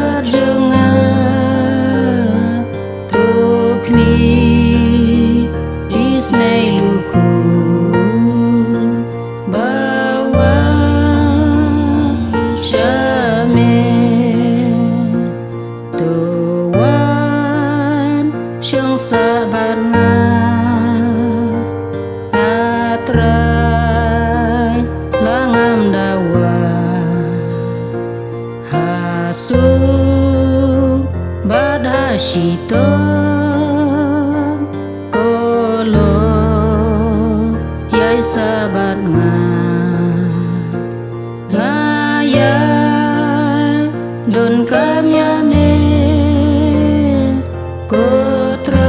rajenga tukmi isnei luku bawa syame tuan syong sabar ngatrai langam dawa hasuk badhashito kolo yai sabat ngaya don kamyame kotrai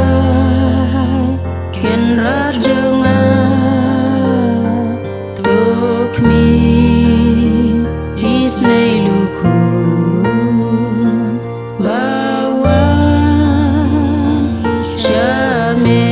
ken rajenga tukmi isnei luku bawa syame.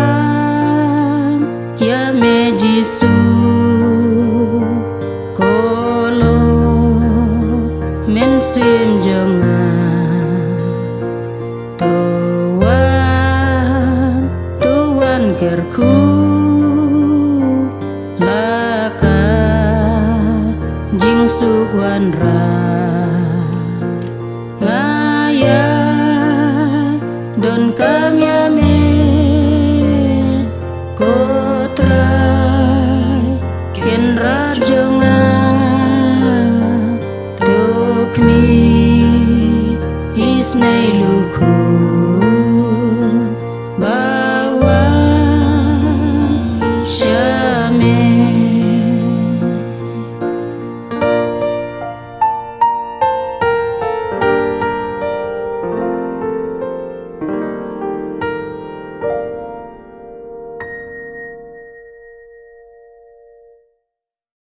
Ngatram ya mejisu kolo mensim jangan tuan kerku laka jing suwan ra ngaya don kamyame kotrai ken rajenga tukmi